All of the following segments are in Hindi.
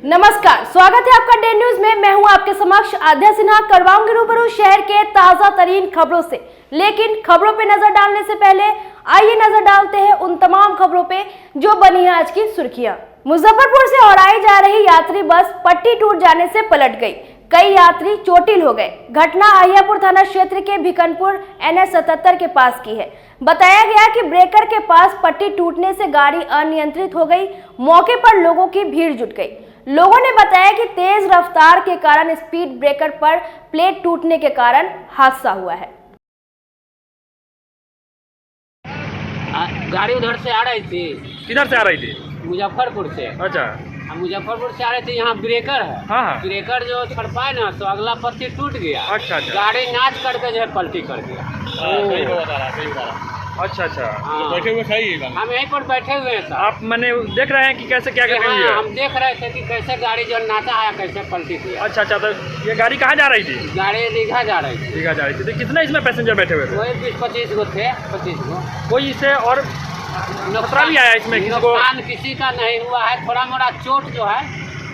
नमस्कार, स्वागत है आपका डे न्यूज में। मैं हूं आपके समक्ष आध्या सिन्हा। करवाऊंगी रूबरू शहर के ताजा तरीन खबरों से, लेकिन खबरों पे नजर डालने से पहले आइए नजर डालते हैं उन तमाम खबरों पे जो बनी है आज की सुर्खियां। मुजफ्फरपुर से औराई जा रही यात्री बस पट्टी टूट जाने से पलट गई। कई यात्री चोटिल हो गए। घटना अहियापुर थाना क्षेत्र के भिकनपुर NH 77 के पास की है। बताया गया कि ब्रेकर के पास पट्टी टूटने से गाड़ी अनियंत्रित हो गई। मौके पर लोगों की भीड़ जुट गई। लोगों ने बताया कि तेज रफ्तार के कारण स्पीड ब्रेकर पर प्लेट टूटने के कारण हादसा हुआ है। गाड़ी उधर से आ रही थी। किधर से आ रही थी? मुजफ्फरपुर से। अच्छा, मुजफ्फरपुर से आ रही थी। यहाँ ब्रेकर है। हाँ। ब्रेकर जो छड़पाए ना तो अगला पट्टी टूट गया। अच्छा। गाड़ी नाच करके जो है पलटी कर दिया। अच्छा। हाँ। बैठे हुए सही है। हम यहीं पर बैठे हुए हैं सर। आप मैंने देख रहे हैं कि कैसे क्या कर रही है? हम देख रहे थे कि कैसे गाड़ी जो नाचा है कैसे पलटी किया। अच्छा, तो ये गाड़ी कहाँ जा रही थी? गाड़ी दीघा जा रही थी। दीघा जा रही थी। तो कितने इसमें पैसेंजर बैठे हुए थे? वही 20-25 गो थे। 25 गो। कोई इससे और खतरा भी आया इसमें? नुकसान किसी का नहीं हुआ है। थोड़ा मोड़ा चोट जो है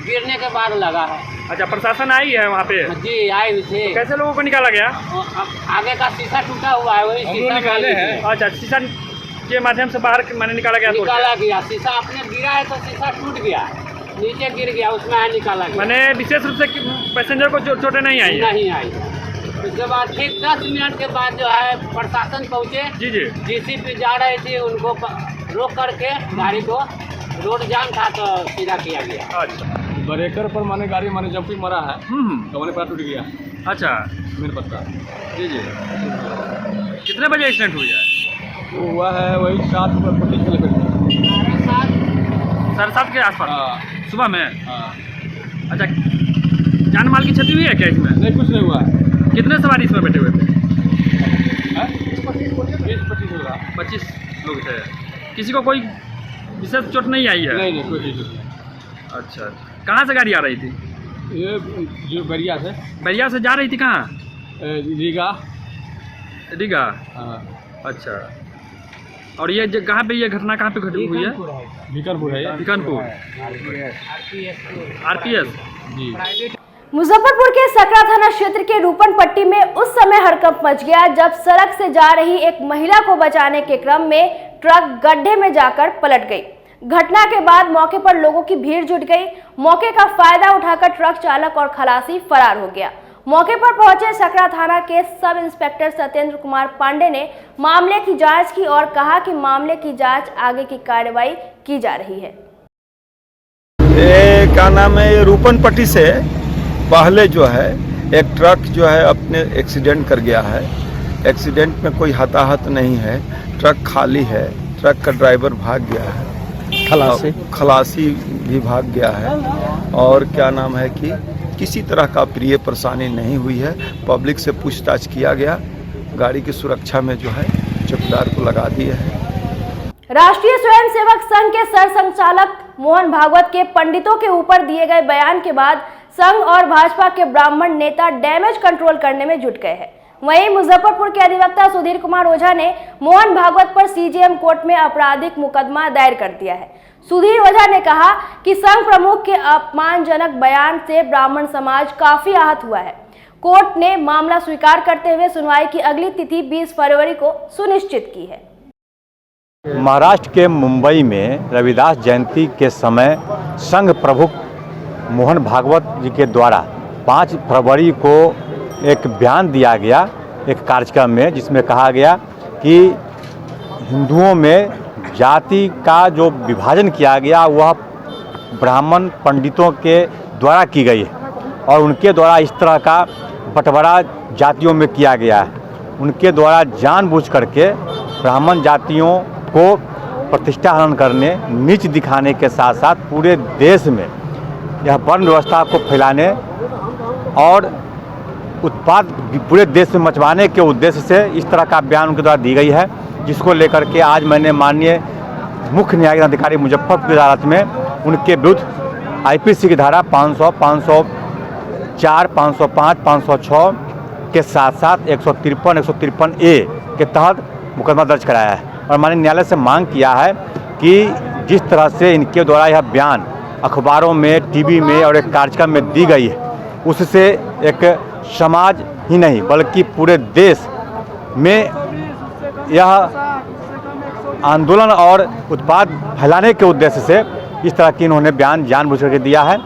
गिरने के बाद लगा है। अच्छा, प्रशासन आई है वहाँ पे? जी आई थे। तो कैसे लोगों को निकाला गया? आगे का शीशा टूटा हुआ है, वही शीशा निकाले हैं। अच्छा, शीशा के माध्यम से बाहर मैंने निकाला गया? निकाला गया। शीशा अपने गिरा है तो शीशा टूट गया, नीचे गिर गया, उसमें है निकाला गया। मैंने विशेष रूप से पैसेंजर को चोटें नहीं आई? नहीं आई। उसके बाद ठीक 10 मिनट के बाद जो है प्रशासन पहुँचे। जी। JCP जा रहे थे, उनको रोक करके गाड़ी को, रोड जाम था तो सीधा किया गया। अच्छा, ब्रेकर पर माने गाड़ी माने जंपिंग मरा है तो मैंने पैर टूट गया। अच्छा। मेरे पत्ता जी। कितने बजे एक्सीडेंट हुई है? वो हुआ है वही 7 पर 25 किलोमीटर। 7:30 के आसपास? हाँ। सुबह में? हाँ। अच्छा, जान माल की क्षति हुई है क्या इसमें? नहीं, कुछ नहीं हुआ है। कितने सवारी इसमें बैठे हुए थे? 20-25 होगा। 25 लोग थे। किसी को कोई विशेष चोट नहीं आई है? नहीं, कोई चीज़ नहीं। अच्छा, कहाँ से गाड़ी आ रही थी? ये जो बैरिया से बैरिया से जा रही थी? कहाँ? रीगा। हाँ। अच्छा, और ये कहाँ पे, ये घटना कहाँ पे घटी हुई है? भिकनपुर है। भिकनपुर। RPS। जी। मुजफ्फरपुर के सकरा थाना क्षेत्र के रूपन पट्टी में उस समय हड़कंप मच गया जब सड़क से जा रही एक महिला को बचाने के क्रम में ट्रक गड्ढे में जाकर पलट गई। घटना के बाद मौके पर लोगों की भीड़ जुट गई। मौके का फायदा उठाकर ट्रक चालक और खलासी फरार हो गया। मौके पर पहुंचे सकरा थाना के सब इंस्पेक्टर सत्येंद्र कुमार पांडे ने मामले की जांच की और कहा कि मामले की जांच आगे की कार्रवाई की जा रही है। ये क्या नाम है, ये रूपन पट्टी से पहले जो है एक ट्रक जो है अपने एक्सीडेंट कर गया है। एक्सीडेंट में कोई हताहत नहीं है, ट्रक खाली है। ट्रक का ड्राइवर भाग गया है, खलासी भी भाग गया है। और क्या नाम है कि किसी तरह का प्रिय परेशानी नहीं हुई है। पब्लिक से पूछताछ किया गया, गाड़ी की सुरक्षा में जो है चौकीदार को लगा दिए हैं। राष्ट्रीय स्वयंसेवक संघ के सरसंघचालक मोहन भागवत के पंडितों के ऊपर दिए गए बयान के बाद संघ और भाजपा के ब्राह्मण नेता डैमेज कंट्रोल करने में जुट गए हैं। वहीं मुजफ्फरपुर के अधिवक्ता सुधीर कुमार ओझा ने मोहन भागवत पर CJM कोर्ट में आपराधिक मुकदमा दायर कर दिया है। सुधीर ओझा ने कहा कि संघ प्रमुख के अपमानजनक बयान से ब्राह्मण समाज काफी आहत हुआ है। कोर्ट ने मामला स्वीकार करते हुए सुनवाई की अगली तिथि 20 फरवरी को सुनिश्चित की है। महाराष्ट्र के मुंबई में रविदास जयंती के समय संघ प्रमुख मोहन भागवत जी के द्वारा 5 फरवरी को एक बयान दिया गया एक कार्यक्रम में, जिसमें कहा गया कि हिंदुओं में जाति का जो विभाजन किया गया वह ब्राह्मण पंडितों के द्वारा की गई है और उनके द्वारा इस तरह का बंटवारा जातियों में किया गया है। उनके द्वारा जानबूझ करके ब्राह्मण जातियों को प्रतिष्ठा हनन करने, नीच दिखाने के साथ साथ पूरे देश में यह वर्ण व्यवस्था को फैलाने और उत्पाद पूरे देश में मचवाने के उद्देश्य से इस तरह का बयान उनके द्वारा दी गई है, जिसको लेकर के आज मैंने माननीय मुख्य न्यायिक अधिकारी मुजफ्फरपुर की अदालत में उनके विरुद्ध IPC की धारा 500, 504, 505, 506 के साथ साथ 153, 153A के तहत मुकदमा दर्ज कराया है और माननीय न्यायालय से मांग किया है कि जिस तरह से इनके द्वारा यह बयान अखबारों में, टीवी में और एक कार्यक्रम में दी गई है, उससे एक समाज ही नहीं बल्कि पूरे देश में यह आंदोलन और उत्पाद फैलाने के उद्देश्य से इस तरह की इन्होंने बयान जानबूझ करके दिया है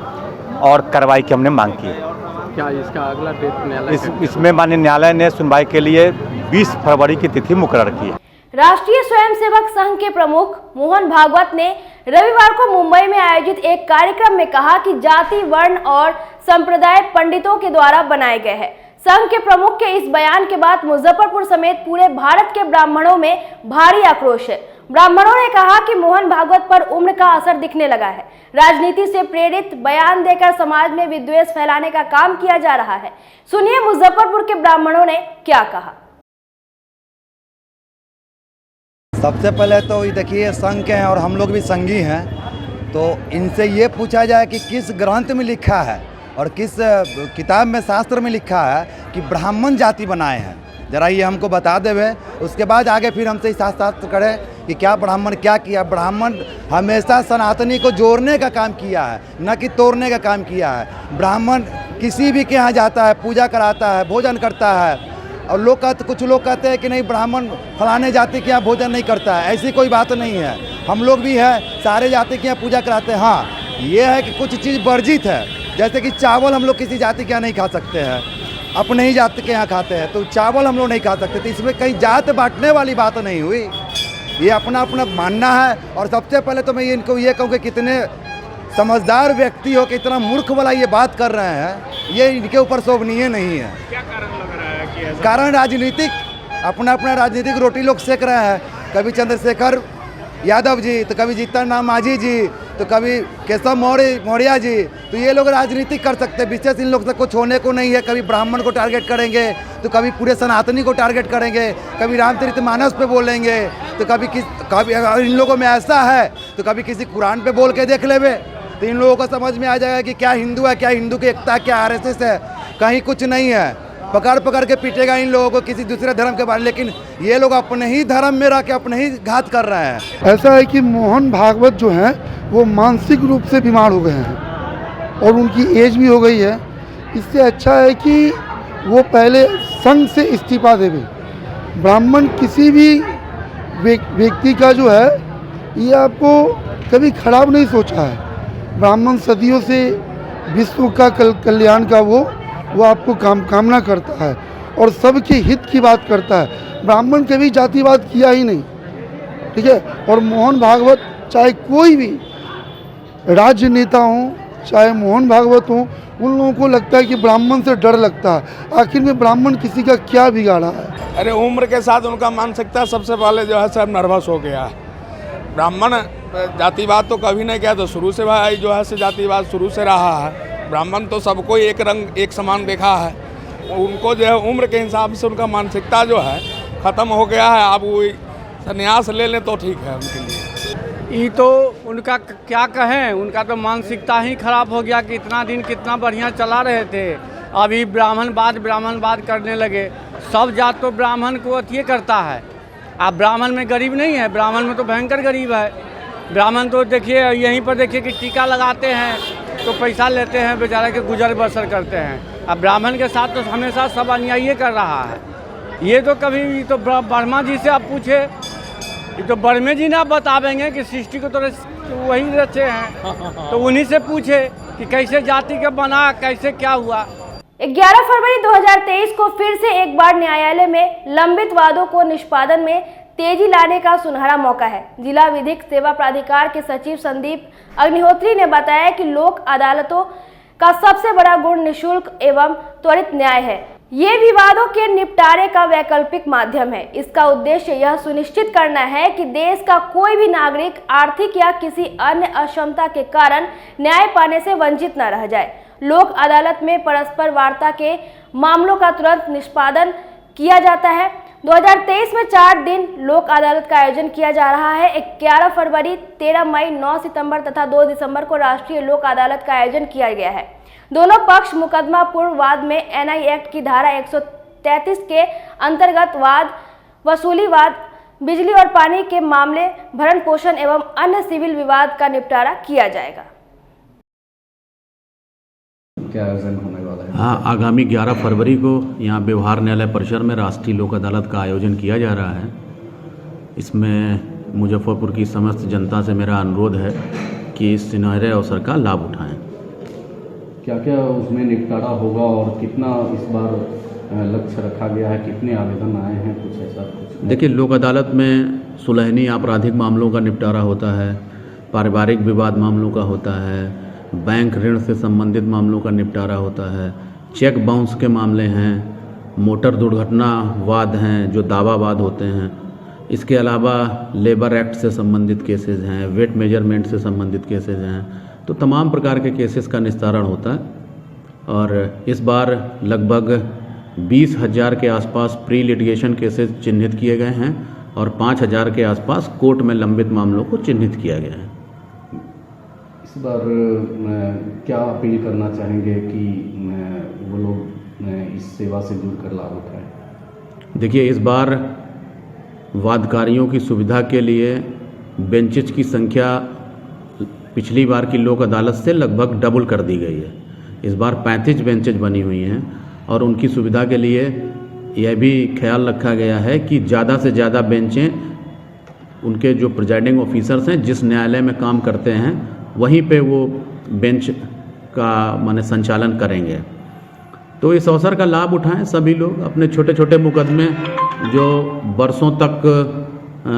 और कार्रवाई की हमने मांग की है। क्या इसका अगला डेट न्यायालय इसमें माननीय न्यायालय ने सुनवाई के लिए 20 फरवरी की तिथि मुकर्रर की है। राष्ट्रीय स्वयंसेवक संघ के प्रमुख मोहन भागवत ने रविवार को मुंबई में आयोजित एक कार्यक्रम में कहा कि जाति, वर्ण और संप्रदाय पंडितों के द्वारा बनाए गए हैं। संघ के प्रमुख के इस बयान के बाद मुजफ्फरपुर समेत पूरे भारत के ब्राह्मणों में भारी आक्रोश है। ब्राह्मणों ने कहा कि मोहन भागवत पर उम्र का असर दिखने लगा है। राजनीति से प्रेरित बयान देकर समाज में विद्वेष फैलाने का काम किया जा रहा है। सुनिए मुजफ्फरपुर के ब्राह्मणों ने क्या कहा। सबसे पहले तो ये देखिए, संघ के हैं और हम लोग भी संघी हैं, तो इनसे ये पूछा जाए कि किस ग्रंथ में लिखा है और किस किताब में, शास्त्र में लिखा है कि ब्राह्मण जाति बनाए हैं, जरा ये हमको बता देवे। उसके बाद आगे फिर हमसे शास्त्र करें कि क्या ब्राह्मण क्या किया। ब्राह्मण हमेशा सनातनी को जोड़ने का काम किया है, न कि तोड़ने का काम किया है। ब्राह्मण किसी भी के यहाँ जाता है, पूजा कराता है, भोजन करता है। और कुछ लोग कहते हैं कि नहीं, ब्राह्मण फलाने जाति के यहाँ भोजन नहीं करता है। ऐसी कोई बात नहीं है, हम लोग भी है, सारे जाति के यहाँ पूजा कराते हैं। हाँ, ये है कि कुछ चीज़ वर्जित है, जैसे कि चावल हम लोग किसी जाति के यहाँ नहीं खा सकते हैं, अपने ही जाति के यहाँ खाते हैं, तो चावल हम लोग नहीं खा सकते। तो इसमें कहीं जात बांटने वाली बात नहीं हुई, ये अपना अपना मानना है। और सबसे पहले तो मैं इनको ये कहूँ कि कितने समझदार व्यक्ति हो कि इतना मूर्ख वाला ये बात कर रहे हैं, ये इनके ऊपर शोभनीय नहीं है। क्या कारण लग रहा है कि ऐसा? कारण राजनीतिक, अपना अपना राजनीतिक रोटी लोग सेक रहे हैं। कभी चंद्रशेखर यादव जी, तो कभी जीतन राम मांझी जी, तो कभी केशव मौर्य जी। तो ये लोग राजनीति कर सकते हैं, विशेष इन लोग से कुछ होने को नहीं है। कभी ब्राह्मण को टारगेट करेंगे, तो कभी पूरे सनातनी को टारगेट करेंगे, कभी रामचरितमानस पे बोलेंगे, तो कभी अगर इन लोगों में ऐसा है तो कभी किसी कुरान पे बोल के देख लेवे, तो इन लोगों को समझ में आ जाएगा कि क्या हिंदू है, क्या हिंदू की एकता, क्या आरएसएस है। कहीं कुछ नहीं है, पकड़ के पीटेगा इन लोगों को किसी दूसरे धर्म के बारे। लेकिन ये लोग अपने ही धर्म में रह के अपने ही घात कर रहे हैं। ऐसा है कि मोहन भागवत जो हैं वो मानसिक रूप से बीमार हो गए हैं और उनकी एज भी हो गई है। इससे अच्छा है कि वो पहले संघ से इस्तीफा देवे। ब्राह्मण किसी भी व्यक्ति का जो है ये आपको कभी खराब नहीं सोचा है। ब्राह्मण सदियों से विश्व का कल्याण का वो आपको कामना करता है और सबके हित की बात करता है। ब्राह्मण कभी जातिवाद किया ही नहीं, ठीक है। और मोहन भागवत चाहे कोई भी राजनेता हो, चाहे मोहन भागवत हो, उन लोगों को लगता है कि ब्राह्मण से डर लगता है। आखिर में ब्राह्मण किसी का क्या बिगाड़ा है? अरे उम्र के साथ उनका मानसिकता सबसे पहले जो है सब नर्वस हो गया है। ब्राह्मण जातिवाद तो कभी नहीं किया, तो शुरू से भाई जो है जातिवाद शुरू से रहा है। ब्राह्मण तो सबको एक रंग एक समान देखा है। उनको जो है उम्र के हिसाब से उनका मानसिकता जो है ख़त्म हो गया है। अब वो संन्यास ले लें तो ठीक है उनके लिए। ये तो उनका क्या कहें, उनका तो मानसिकता ही खराब हो गया कि इतना दिन कितना बढ़िया चला रहे थे, अभी ब्राह्मणवाद करने लगे। सब जात तो ब्राह्मण को अतिये करता है। आप ब्राह्मण में गरीब नहीं है, ब्राह्मण में तो भयंकर गरीब है। ब्राह्मण तो देखिए यहीं पर देखिए कि टीका लगाते हैं तो पैसा लेते हैं, बेचारे के गुजर बसर करते हैं। अब ब्राह्मण के साथ तो हमेशा सब अन्याय कर रहा है। ये तो कभी तो वर्मा जी से आप पूछे, ये तो बर्मे जी ना बतावेंगे कि सृष्टि को तो वही रचे हैं, तो उन्हीं से पूछे कि कैसे जाति का बना, कैसे क्या हुआ। 11 फरवरी 2023 को फिर से एक बार न्यायालय में लंबित वादों को निष्पादन में तेजी लाने का सुनहरा मौका है। जिला विधिक सेवा प्राधिकार के सचिव संदीप अग्निहोत्री ने बताया कि लोक अदालतों का सबसे बड़ा गुण निःशुल्क एवं त्वरित न्याय है। ये विवादों के निपटारे का वैकल्पिक माध्यम है। इसका उद्देश्य यह सुनिश्चित करना है कि देश का कोई भी नागरिक आर्थिक या किसी अन्य अक्षमता के कारण न्याय पाने से वंचित न रह जाए। लोक अदालत में परस्पर वार्ता के मामलों का तुरंत निष्पादन किया जाता है। 2023 में 4 दिन लोक अदालत का आयोजन किया जा रहा है। 11 फरवरी, 13 मई, 9 सितंबर तथा 2 दिसंबर को राष्ट्रीय लोक अदालत का आयोजन किया गया है। दोनों पक्ष मुकदमा पूर्व वाद में एनआई एक्ट की धारा 133 के अंतर्गत वाद, वसूली वाद, बिजली और पानी के मामले, भरण पोषण एवं अन्य सिविल विवाद का निपटारा किया जाएगा। क्या आयोजन होने वाला है? हाँ, आगामी 11 फरवरी को यहाँ व्यवहार न्यायालय परिसर में राष्ट्रीय लोक अदालत का आयोजन किया जा रहा है। इसमें मुजफ्फरपुर की समस्त जनता से मेरा अनुरोध है कि इस सुनहरे अवसर का लाभ उठाएं। क्या क्या उसमें निपटारा होगा और कितना इस बार लक्ष्य रखा गया है, कितने आवेदन आए हैं, कुछ ऐसा कुछ? देखिए, लोक अदालत में सुलहनी आपराधिक मामलों का निपटारा होता है, पारिवारिक विवाद मामलों का होता है, बैंक ऋण से संबंधित मामलों का निपटारा होता है, चेक बाउंस के मामले हैं, मोटर दुर्घटना वाद हैं जो दावा वाद होते हैं। इसके अलावा लेबर एक्ट से संबंधित केसेस हैं, वेट मेजरमेंट से संबंधित केसेस हैं। तो तमाम प्रकार के केसेस का निस्तारण होता है और इस बार लगभग 20,000 के आसपास प्री लिटिगेशन केसेस चिन्हित किए गए हैं और 5,000 के आसपास कोर्ट में लंबित मामलों को चिन्हित किया गया है। इस बार क्या अपील करना चाहेंगे कि वो लोग इस सेवा से जुड़कर लाभ उठाएं? देखिए, इस बार वादकारियों की सुविधा के लिए बेंचेज की संख्या पिछली बार की लोक अदालत से लगभग डबल कर दी गई है। इस बार 35 बेंचेज बनी हुई हैं और उनकी सुविधा के लिए यह भी ख्याल रखा गया है कि ज़्यादा से ज़्यादा बेंचें उनके जो प्रिजाइडिंग ऑफिसर्स हैं जिस न्यायालय में काम करते हैं वहीं पे वो बेंच का माने संचालन करेंगे। तो इस अवसर का लाभ उठाएं सभी लोग। अपने छोटे छोटे मुकदमे जो बरसों तक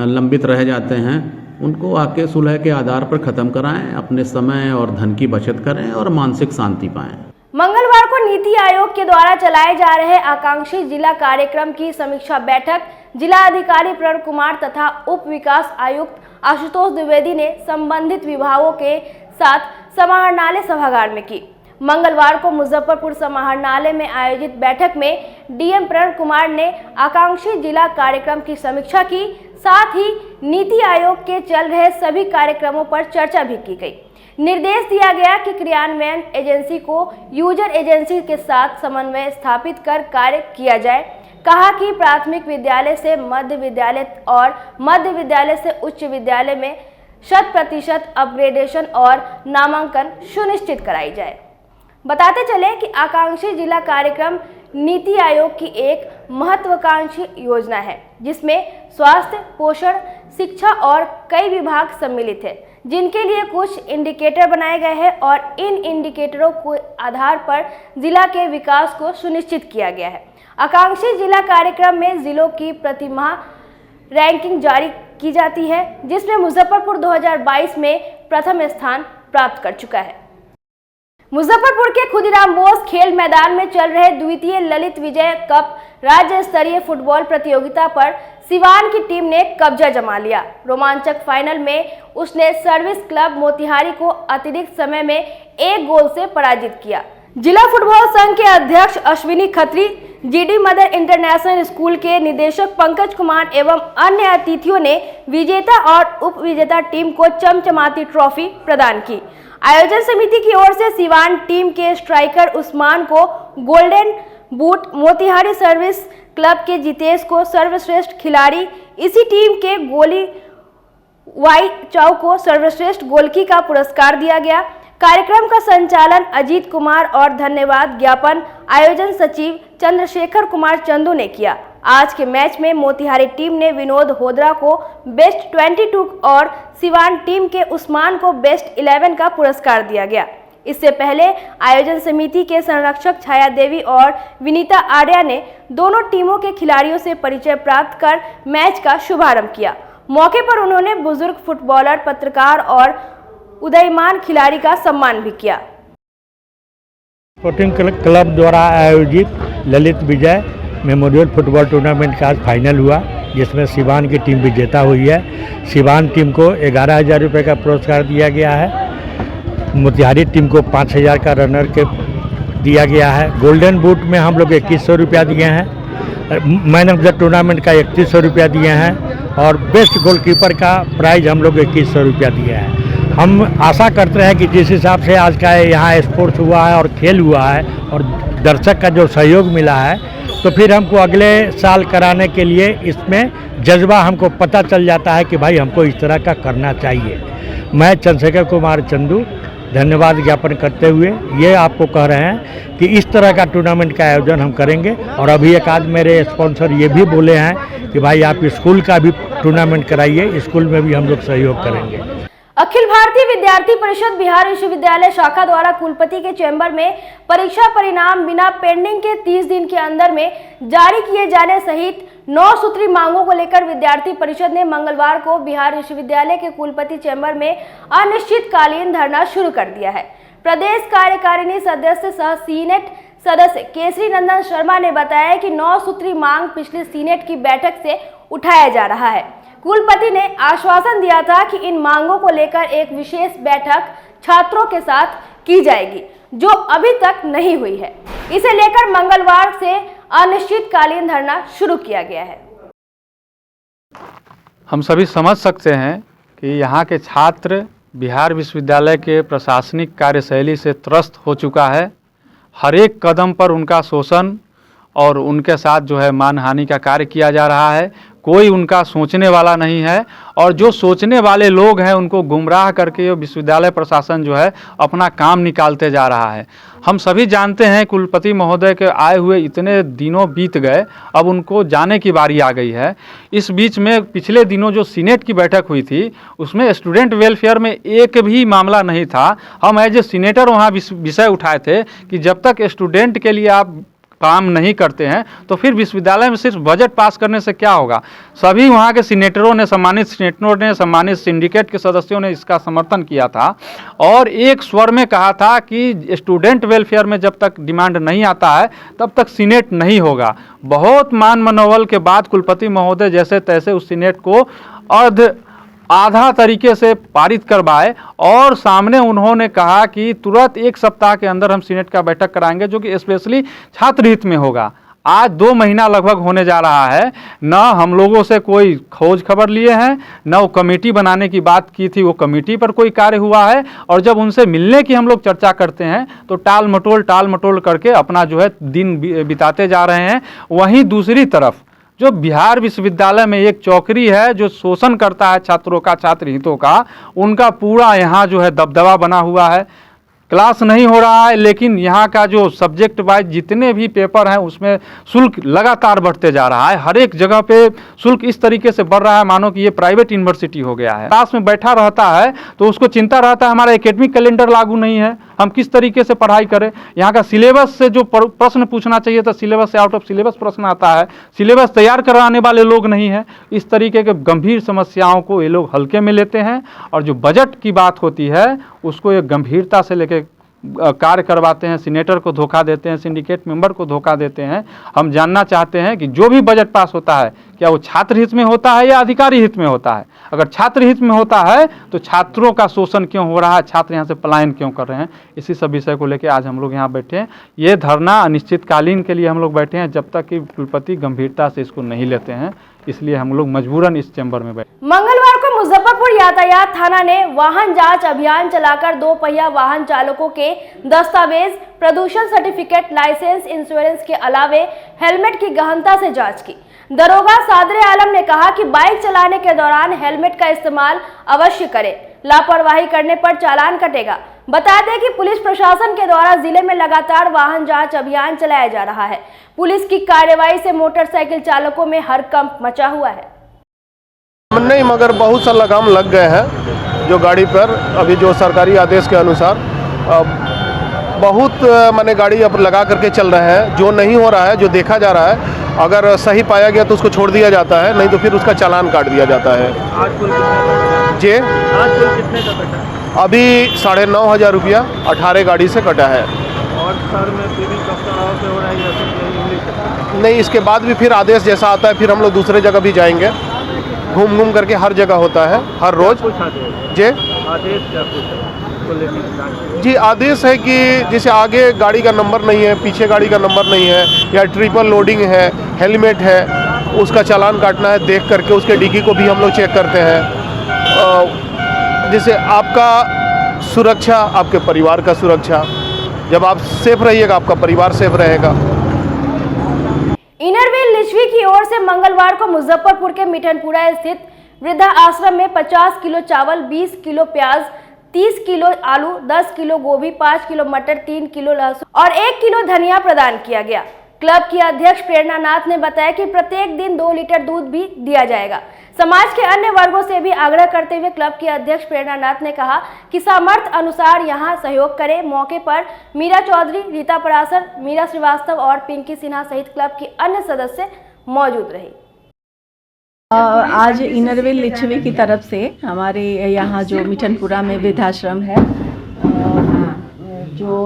लंबित रह जाते हैं उनको आके सुलह के आधार पर ख़त्म कराएं, अपने समय और धन की बचत करें और मानसिक शांति पाएं। मंगलवार को नीति आयोग के द्वारा चलाए जा रहे आकांक्षी जिला कार्यक्रम की समीक्षा बैठक जिला अधिकारी प्रण कुमार तथा उप विकास आयुक्त आशुतोष द्विवेदी ने संबंधित विभागों के साथ समाहरणालय सभागार में की। मंगलवार को मुजफ्फरपुर समाहरणालय में आयोजित बैठक में डीएम प्रण कुमार ने आकांक्षी जिला कार्यक्रम की समीक्षा की, साथ ही नीति आयोग के चल रहे सभी कार्यक्रमों पर चर्चा भी की गई। निर्देश दिया गया कि क्रियान्वयन एजेंसी को यूजर एजेंसी के साथ समन्वय स्थापित कर कार्य किया जाए। कहा कि प्राथमिक विद्यालय से मध्य विद्यालय और मध्य विद्यालय से उच्च विद्यालय में 100% अपग्रेडेशन और नामांकन सुनिश्चित कराई जाए। बताते चले कि आकांक्षी जिला कार्यक्रम नीति आयोग की एक महत्वाकांक्षी योजना है जिसमें स्वास्थ्य, पोषण, शिक्षा और कई विभाग सम्मिलित है, जिनके लिए कुछ इंडिकेटर बनाए गए हैं और इन इंडिकेटरों के आधार पर जिला के विकास को सुनिश्चित किया गया है। आकांक्षी जिला कार्यक्रम में जिलों की प्रतिमाह रैंकिंग जारी की जाती है, जिसमें मुजफ्फरपुर 2022 में प्रथम स्थान प्राप्त कर चुका है। मुजफ्फरपुर के खुदीराम बोस खेल मैदान में चल रहे द्वितीय ललित विजय कप राज्य स्तरीय फुटबॉल प्रतियोगिता पर सिवान की टीम ने कब्जा जमा लिया। रोमांचक फाइनल में उसने सर्विस क्लब मोतिहारी को अतिरिक्त समय में 1 गोल से पराजित किया। जिला फुटबॉल संघ के अध्यक्ष Ashwini Khatri, GD mother international school के निदेशक पंकज कुमार एवं अन्य अतिथियों ने विजेता और उप विजेता टीम को चमचमाती ट्रॉफी प्रदान की। आयोजन समिति की ओर से सिवान टीम के स्ट्राइकर उस्मान को golden boot, Motihari service club के जितेश को सर्वश्रेष्ठ खिलाड़ी, इसी टीम के गोली वाई चाउ को सर्वश्रेष्ठ गोलकी का पुरस्कार दिया गया। कार्यक्रम का संचालन अजीत कुमार और धन्यवाद ज्ञापन आयोजन सचिव चंद्रशेखर कुमार चंदू ने किया। आज के मैच में मोतिहारी टीम ने विनोद होदरा को बेस्ट 22 और सिवान टीम के उस्मान को बेस्ट 11 का पुरस्कार दिया गया। इससे पहले आयोजन समिति के संरक्षक छाया देवी और विनीता आर्या ने दोनों टीमों के खिलाड़ियों से परिचय प्राप्त कर मैच का शुभारंभ किया। मौके पर उन्होंने बुजुर्ग फुटबॉलर, पत्रकार और उदयमान खिलाड़ी का सम्मान भी किया। स्पोर्टिंग क्लब द्वारा आयोजित ललित विजय मेमोरियल फुटबॉल टूर्नामेंट का आज फाइनल हुआ, जिसमें सिवान की टीम विजेता हुई है। सिवान टीम को 11,000 रुपये का पुरस्कार दिया गया है। मोतिहारी टीम को 5,000 का रनर के दिया गया है। गोल्डन बूट में हम लोग 2100 रुपया दिए हैं। मैन ऑफ द टूर्नामेंट का 3100 रुपया दिए हैं और बेस्ट गोलकीपर का प्राइज हम लोग 2100 रुपया दिए हैं। हम आशा करते हैं कि जिस हिसाब से आज का यहाँ स्पोर्ट्स हुआ है और खेल हुआ है और दर्शक का जो सहयोग मिला है, तो फिर हमको अगले साल कराने के लिए इसमें जज्बा हमको पता चल जाता है कि भाई हमको इस तरह का करना चाहिए। मैं चंद्रशेखर कुमार चंदू, धन्यवाद ज्ञापन करते हुए ये आपको कह रहे हैं कि इस तरह का टूर्नामेंट का आयोजन हम करेंगे। और अभी एक आध मेरे स्पॉन्सर ये भी बोले हैं कि भाई आप स्कूल का भी टूर्नामेंट कराइए, स्कूल में भी हम लोग सहयोग करेंगे। अखिल भारतीय विद्यार्थी परिषद बिहार विश्वविद्यालय शाखा द्वारा कुलपति के चैम्बर में परीक्षा परिणाम बिना पेंडिंग के 30 दिन के अंदर में जारी किए जाने सहित 9 सूत्री मांगों को लेकर विद्यार्थी परिषद ने मंगलवार को बिहार विश्वविद्यालय के कुलपति चैम्बर में अनिश्चितकालीन धरना शुरू कर दिया है। प्रदेश कार्यकारिणी सदस्य सह सीनेट सदस्य केसरी नंदन शर्मा ने बताया कि 9 सूत्री मांग पिछले सीनेट की बैठक से उठाया जा रहा है। कुलपति ने आश्वासन दिया था कि इन मांगों को लेकर एक विशेष बैठक छात्रों के साथ की जाएगी, जो अभी तक नहीं हुई है। इसे लेकर मंगलवार से अनिश्चितकालीन धरना शुरू किया गया है। हम सभी समझ सकते हैं कि यहाँ के छात्र बिहार विश्वविद्यालय के प्रशासनिक कार्यशैली से त्रस्त हो चुका है। हर एक कदम पर उनका शोषण और उनके साथ जो है मानहानि का कार्य किया जा रहा है। कोई उनका सोचने वाला नहीं है और जो सोचने वाले लोग हैं उनको गुमराह करके विश्वविद्यालय प्रशासन जो है अपना काम निकालते जा रहा है। हम सभी जानते हैं कुलपति महोदय के आए हुए इतने दिनों बीत गए, अब उनको जाने की बारी आ गई है। इस बीच में पिछले दिनों जो सीनेट की बैठक हुई थी उसमें स्टूडेंट वेलफेयर में एक भी मामला नहीं था। हम एज ए सीनेटर वहाँ विषय उठाए थे कि जब तक स्टूडेंट के लिए आप काम नहीं करते हैं तो फिर विश्वविद्यालय में सिर्फ बजट पास करने से क्या होगा। सभी वहाँ के सीनेटरों ने, सम्मानित सीनेटरों ने, सम्मानित सिंडिकेट के सदस्यों ने इसका समर्थन किया था और एक स्वर में कहा था कि स्टूडेंट वेलफेयर में जब तक डिमांड नहीं आता है तब तक सीनेट नहीं होगा। बहुत मान मनोबल के बाद कुलपति महोदय जैसे तैसे उस सीनेट को आधा तरीके से पारित करवाए और सामने उन्होंने कहा कि तुरंत 1 सप्ताह के अंदर हम सीनेट का बैठक कराएंगे, जो कि स्पेशली छात्र हित में होगा। आज 2 महीना लगभग होने जा रहा है, न हम लोगों से कोई खोज खबर लिए हैं, न वो कमेटी बनाने की बात की थी, वो कमेटी पर कोई कार्य हुआ है। और जब उनसे मिलने की हम लोग चर्चा करते हैं तो टाल मटोल करके अपना जो है दिन बिताते जा रहे हैं। वहीं दूसरी तरफ जो बिहार विश्वविद्यालय में एक चौकरी है जो शोषण करता है छात्रों का, छात्र हितों का, उनका पूरा यहाँ जो है दबदबा बना हुआ है। क्लास नहीं हो रहा है, लेकिन यहाँ का जो सब्जेक्ट वाइज जितने भी पेपर हैं उसमें शुल्क लगातार बढ़ते जा रहा है। हर एक जगह पे शुल्क इस तरीके से बढ़ रहा है मानो कि ये प्राइवेट यूनिवर्सिटी हो गया है। क्लास में बैठा रहता है तो उसको चिंता रहता है हमारा एकेडमिक कैलेंडर लागू नहीं है, हम किस तरीके से पढ़ाई करें। यहाँ का सिलेबस से जो प्रश्न पूछना चाहिए था, सिलेबस से आउट ऑफ सिलेबस प्रश्न आता है, सिलेबस तैयार कराने वाले लोग नहीं हैं। इस तरीके के गंभीर समस्याओं को ये लोग हल्के में लेते हैं और जो बजट की बात होती है उसको ये गंभीरता से लेके कार्य करवाते हैं। सीनेटर को धोखा देते हैं, सिंडिकेट मेंबर को धोखा देते हैं। हम जानना चाहते हैं कि जो भी बजट पास होता है क्या वो छात्र हित में होता है या अधिकारी हित में होता है। अगर छात्र हित में होता है तो छात्रों का शोषण क्यों हो रहा है, छात्र यहाँ से पलायन क्यों कर रहे हैं, इसी सब विषय को लेकर आज हम लोग यहाँ बैठे हैं। ये धरना अनिश्चितकालीन के लिए हम लोग बैठे हैं जब तक कि कुलपति गंभीरता से इसको नहीं लेते हैं, इसलिए हम लोग मजबूरन इस चैम्बर में बैठे। मंगलवार को मुजफ्फरपुर यातायात थाना ने वाहन जांच अभियान चलाकर 2 पहिया वाहन चालकों के दस्तावेज, प्रदूषण सर्टिफिकेट, लाइसेंस, इंश्योरेंस के अलावे हेलमेट की गहनता से जांच की। दरोगा सादरे आलम ने कहा कि बाइक चलाने के दौरान हेलमेट का इस्तेमाल अवश्य करें, लापरवाही करने पर चालान कटेगा। बता दें कि पुलिस प्रशासन के द्वारा जिले में लगातार वाहन जांच अभियान चलाया जा रहा है। पुलिस की कार्रवाई से मोटरसाइकिल चालकों में हड़कंप मचा हुआ है। नहीं, मगर बहुत सा लगाम लग गए हैं जो गाड़ी पर अभी जो सरकारी आदेश के अनुसार बहुत माने गाड़ी अब लगा करके चल रहे हैं। जो नहीं हो रहा है, जो देखा जा रहा है, अगर सही पाया गया तो उसको छोड़ दिया जाता है, नहीं तो फिर उसका चालान काट दिया जाता है। आज कुल कितने जी आज कुल कितने का कटा? अभी 9,500 रुपया 18 गाड़ी से कटा है। और शहर में भी कब तक हो रहा है या फिर नहीं, इसके बाद भी फिर आदेश जैसा आता है फिर हम लोग दूसरे जगह भी जाएंगे। घूम करके हर जगह होता है, हर रोज। जी आदेश क्या जी आदेश है कि जैसे आगे गाड़ी का नंबर नहीं है, पीछे गाड़ी का नंबर नहीं है, या ट्रिपल लोडिंग है, हेलमेट है, उसका चालान काटना है। देख करके उसके डिग्गी को भी हम लोग चेक करते हैं। जैसे आपका सुरक्षा, आपके परिवार का सुरक्षा, जब आप सेफ रहिएगा आपका परिवार सेफ रहेगा। इनरव्हील लिच्छवी की ओर से मंगलवार को मुजफ्फरपुर के मिठनपुरा स्थित वृद्धा आश्रम में 50 किलो चावल, 20 किलो प्याज, 30 किलो आलू, 10 किलो गोभी, 5 किलो मटर, 3 किलो लहसुन और 1 किलो धनिया प्रदान किया गया। क्लब की अध्यक्ष प्रेरणा नाथ ने बताया कि प्रत्येक दिन 2 लीटर दूध भी दिया जाएगा। समाज के अन्य वर्गों से भी आग्रह करते हुए क्लब की अध्यक्ष प्रेरणा नाथ ने कहा कि सामर्थ्य अनुसार यहां सहयोग करें। मौके पर मीरा चौधरी, रीता परासर, मीरा श्रीवास्तव और पिंकी सिन्हा सहित क्लब की अन्य सदस्य मौजूद रहे। आज इनरवेल लिच्छवी की तरफ से हमारे यहाँ जो मिठनपुरा में वृद्धाश्रम है जो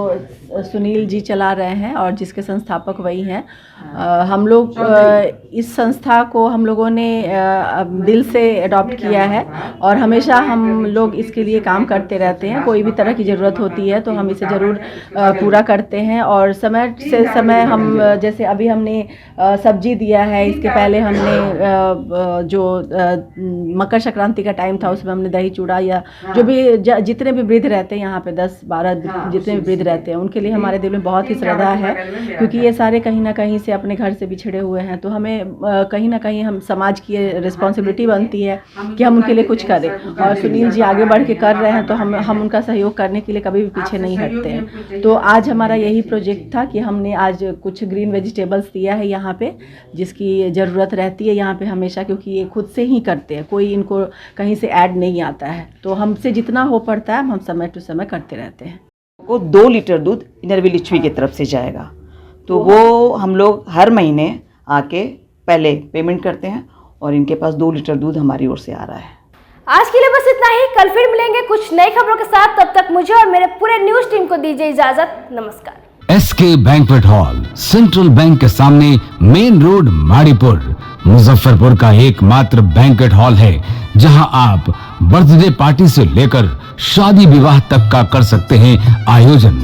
सुनील जी चला रहे हैं और जिसके संस्थापक वही हैं, हम लोग इस संस्था को हम लोगों ने दिल से अडॉप्ट किया है और हमेशा हम लोग इसके लिए काम करते रहते हैं। कोई भी तरह की ज़रूरत होती है तो हम इसे ज़रूर पूरा करते हैं और समय से समय हम जैसे अभी हमने सब्जी दिया है, इसके पहले हमने जो मकर संक्रांति का टाइम था उसमें हमने दही चूड़ा या जो भी जितने भी वृद्ध रहते हैं यहाँ पे 10-12 जितने भी वृद्ध रहते हैं उनके लिए हमारे दिल में बहुत ही श्रद्धा है, क्योंकि ये सारे कहीं ना कहीं से अपने घर से बिछड़े हुए हैं। तो हमें कहीं ना कहीं हम समाज की रिस्पॉन्सिबिलिटी बनती है कि हम उनके लिए कुछ करें और सुनील जी आगे बढ़ के कर रहे हैं तो हम उनका सहयोग करने के लिए कभी भी पीछे नहीं हटते हैं। तो आज हमारा यही प्रोजेक्ट था कि हमने आज कुछ ग्रीन वेजिटेबल्स दिया है यहाँ पे, जिसकी ज़रूरत रहती है यहाँ पे हमेशा, क्योंकि ये खुद से ही करते हैं, कोई इनको कहीं से ऐड नहीं आता है। तो हमसे जितना हो पड़ता है हम समय टू समय करते रहते हैं। को 2 लीटर दूध इनरवेल लिच्छवी की तरफ से जाएगा, तो वो हम लोग हर महीने आके पहले पेमेंट करते हैं और इनके पास 2 लीटर दूध हमारी ओर से आ रहा है। आज के लिए बस इतना ही। कल फिर मिलेंगे कुछ नई खबरों के साथ। तब तक मुझे और मेरे पूरे न्यूज टीम को दीजिए इजाजत। नमस्कार। SK banquet hall, central bank के सामने, मेन रोड, माड़ीपुर, मुजफ्फरपुर का एकमात्र बैंक्वेट हॉल है जहां आप बर्थडे पार्टी से लेकर शादी विवाह तक का कर सकते हैं आयोजन।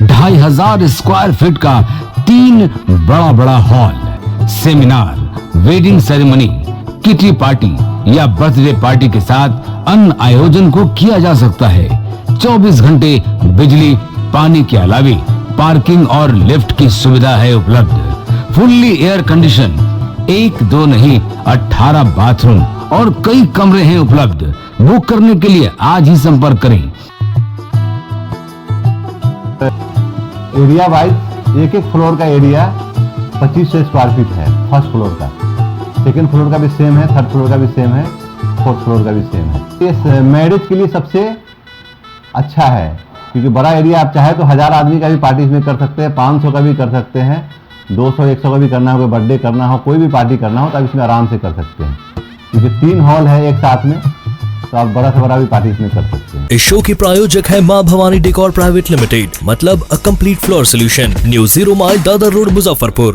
2500 स्क्वायर फीट का 3 बड़ा hall, seminar, wedding ceremony, kitty party या बर्थडे पार्टी के साथ अन्य आयोजन को किया जा सकता है। 24 घंटे बिजली पानी के अलावे पार्किंग और लिफ्ट की सुविधा है उपलब्ध। फुल्ली एयर कंडीशन, 1 2 नहीं 18 बाथरूम और कई कमरे हैं उपलब्ध। बुक करने के लिए आज ही संपर्क करें। एरिया वाइज एक फ्लोर का एरिया 2500 स्क्वायर फीट है फर्स्ट फ्लोर का, सेकंड फ्लोर का भी सेम है, थर्ड फ्लोर का भी सेम है, फोर्थ फ्लोर का भी सेम है। ये मैरिज के लिए सबसे अच्छा है, क्योंकि बड़ा एरिया आप चाहे तो 1000 आदमी का भी पार्टी इसमें कर सकते हैं, 500 का भी कर सकते हैं, 200-100 का भी करना हो, कोई बर्थडे करना हो, कोई भी पार्टी करना हो तो आप इसमें आराम से कर सकते हैं, क्योंकि 3 हॉल है एक साथ में, तो आप बड़ा से बड़ा भी पार्टी इसमें कर सकते हैं। इस शो के प्रायोजक है मां भवानी डेकोर प्राइवेट लिमिटेड, मतलब a complete floor solution, new 0 mile Dadar road, Muzaffarpur.